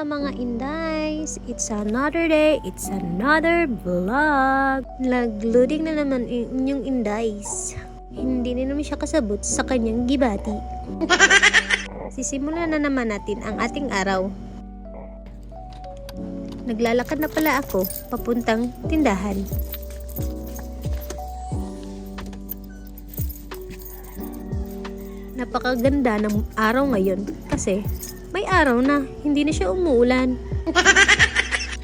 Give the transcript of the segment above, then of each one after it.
mga indays, it's another day, it's another vlog. Nag-loading na naman yung indays. Hindi na naman siya kasabot sa kanyang gibati. Sisimulan na naman natin ang ating araw. Naglalakad na pala ako papuntang tindahan. Napakaganda ng araw ngayon kasi may araw na, hindi na siya umuulan.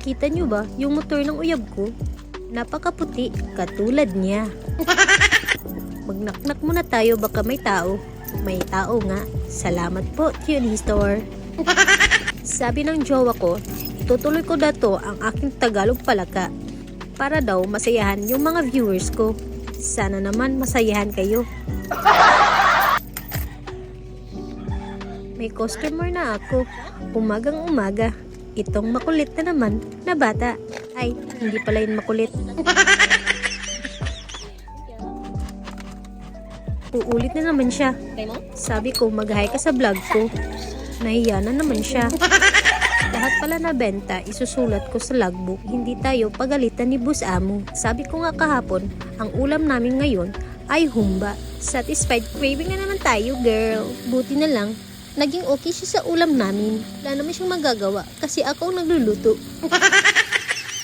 Kita nyo ba yung motor ng uyab ko? Napakaputi, katulad niya. Magnaknak muna tayo, baka may tao. May tao nga. Salamat po, Cutie Store. Sabi ng jowa ko, tutuloy ko dato ang aking Tagalog palaka para daw masayahan yung mga viewers ko. Sana naman masayahan kayo. May customer na ako. Umagang umaga. Itong makulit na naman na bata. Ay, hindi pala yun makulit. Uulit na naman siya. Sabi ko, mag-hi ka sa vlog ko. Nahiya na naman siya. Lahat pala na benta, isusulat ko sa logbook. Hindi tayo pagalitan ni Boss Amo. Sabi ko nga kahapon, ang ulam namin ngayon ay humba. Satisfied craving na naman tayo, girl. Buti na lang, naging okay siya sa ulam namin. Wala naman siyang magagawa kasi ako ang nagluluto.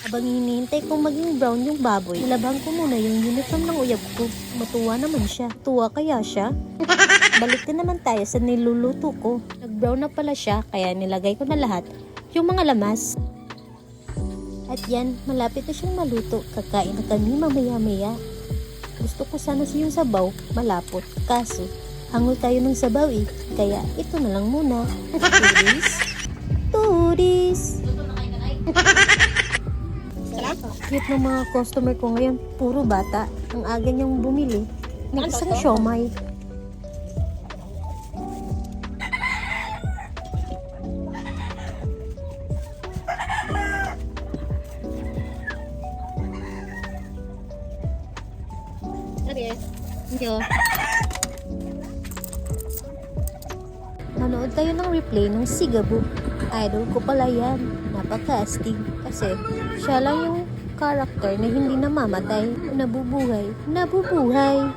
Habang hinihintay kong maging brown yung baboy, nilabhan ko muna yung uniform ng uyab ko. Matuwa naman siya. Tuwa kaya siya? Balik na naman tayo sa niluluto ko. Nag-brown na pala siya kaya nilagay ko na lahat yung mga lamas. At yan, malapit na siyang maluto. Kakain na kami mamaya-maya. Gusto ko sana yung sabaw, malapot. Kaso, hangol tayo ng sabaw eh. Kaya ito na lang muna. Tudis! Cute ng mga customer ko ngayon. Puro bata. Ang aga niyang bumili ng isang siomay. Thank you. Nanood tayo ng replay ng Sigaboo. Idol ko pala yan. Napaka-astig. Kasi siya lang yung character na hindi namamatay. Nabubuhay. Nabubuhay.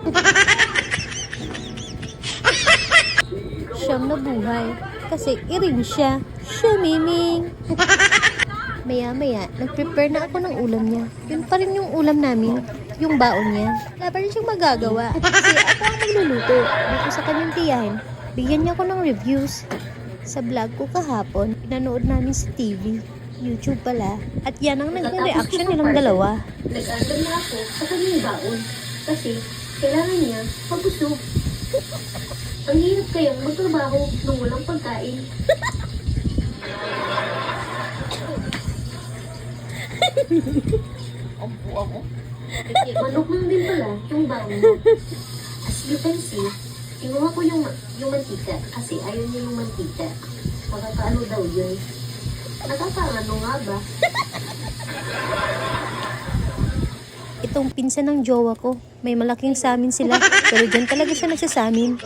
Siyang nabuhay. Kasi iring siya. Shumiming. Maya-maya, nag-prepare na ako ng ulam niya. Yun pa rin yung ulam namin. Yung baon niya. Wala pa rin siyang magagawa. Kasi ako ang magluluto. Dito sa kanyang tiyahin. Bigyan niya ako ng reviews. Sa vlog ko kahapon, pinanood namin sa TV. YouTube pala. At yan ang nagre-reaction nilang dalawa. Nag-order na ako sa kanyang baon. Kasi kailangan niya mabusog. Ang hirap kayang magtrabaho nung walang pagkain. Manok lang din pala yung baon mo. As you can see, kinuha ko yung mantika kasi ayaw niya yung mantika. Makakaano daw yun. Nakakaano nga ba? Itong pinsan ng jowa ko, may malaking samin sila. Pero dyan talaga siya nagsasamin.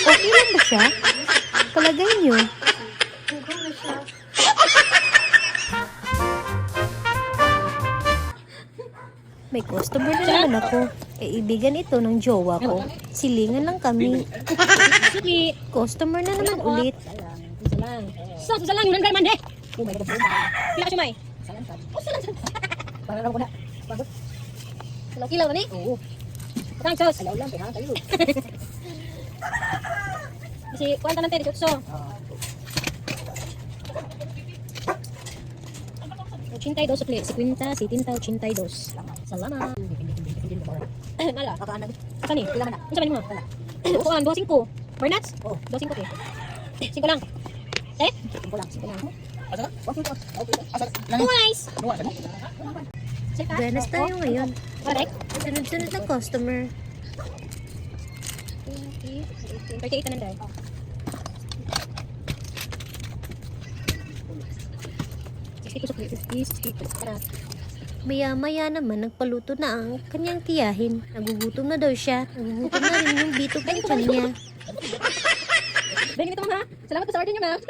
Okay lang ba siya? Palagay niyo. May customer na naman ako. Kaibigan ito ng jowa ko. Silingan lang kami. Customer na naman ulit. Isa lang, yun ang man eh. Pila ka sumay? Para lang ko na. Kilaw na ni? Oo. Patang sos. Alaw lang, ha? Tayo. Kasi, kuwan ka ng 18. 82 sukli, 50, 70, 82. Salamat. Nala, kakaanan. Kani, kailangan na. Ano sabi mo? Kuan, 2.5. Bernats? Oo. 2.5 eh. 5 lang. Eh? 5 lang. 5 lang. Asa na? 1.5. Nice! Ganas tayo ngayon. Correct? Sunod-sunod na customer. 38 na nanday. Maya-maya naman nagpaluto na ang kanyang tiyahin. Nagugutom na daw siya. Nagugutom na rin yung bitog ng tiyan niya. Benny, ito ma'am ha. Salamat po sa order niyo ma'am.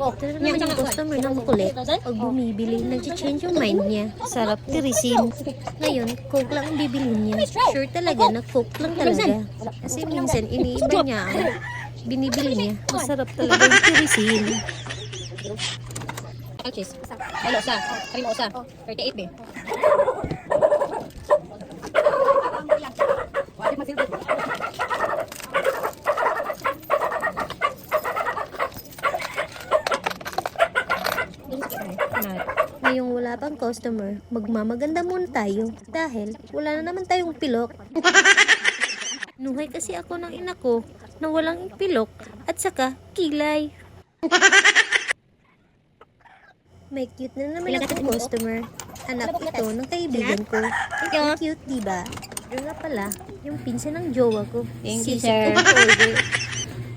Oh, Ito na naman yung customer na makulit. Pag bumibili, nag-change yung mind niya. Sarap tirisin. Ngayon, Coke lang ang bibilin niya. Sure talaga na Coke lang talaga. Kasi minsan, iniiba niya ang binibili niya. Masarap talaga yung tirisin. Ang cheese. Hello, sa. Kami mo, sa. 38, be. Ngayong wala pang customer, magmamaganda muna tayo. Dahil wala na naman tayong pilok. Nuhay kasi ako ng ina ko na walang pilok at saka kilay. May cute na naman akong customer. Anak ito ng kaibigan ko. Ang cute, diba? Yung nga pala, yung pinsan ng jowa ko. Thank you, Sisig sir. ko mag-order.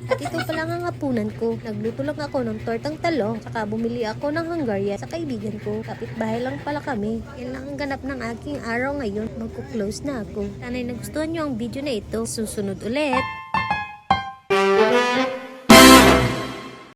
At ito pala ang hapunan ko. Nagluto lang ako ng tortang talong, saka bumili ako ng Hungaria sa kaibigan ko. Kapitbahay lang pala kami. Yan lang ang ganap ng aking araw ngayon. Magko-close na ako. Sana'y nagustuhan nyo ang video na ito. Susunod ulit.